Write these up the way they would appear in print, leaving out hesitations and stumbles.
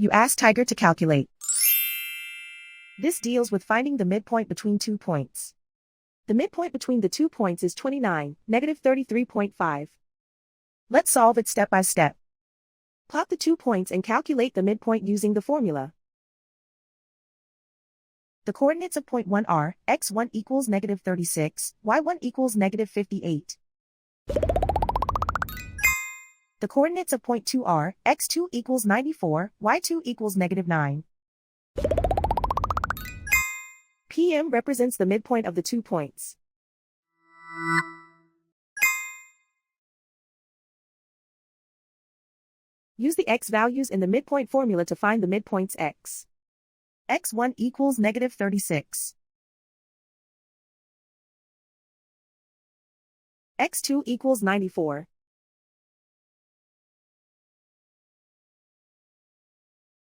You ask Tiger to calculate. This deals with finding the midpoint between 2 points. The midpoint between the 2 points is 29, -33.5. Let's solve it step by step. Plot the 2 points and calculate the midpoint using the formula. The coordinates of point 1 are, x1 equals -36, y1 equals -58. The coordinates of point 2 are, x2 equals 94, y2 equals -9. PM represents the midpoint of the 2 points. Use the x values in the midpoint formula to find the midpoints x. x1 equals -36. x2 equals 94.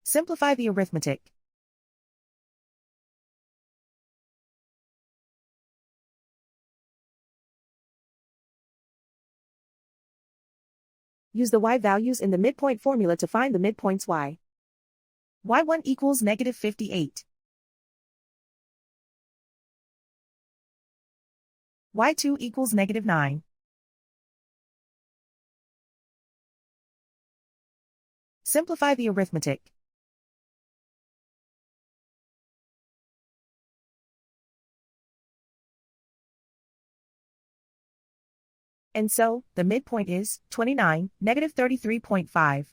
Simplify the arithmetic. Use the y values in the midpoint formula to find the midpoints y. y1 equals -58. y2 equals -9. Simplify the arithmetic. And so, the midpoint is 29, -33.5.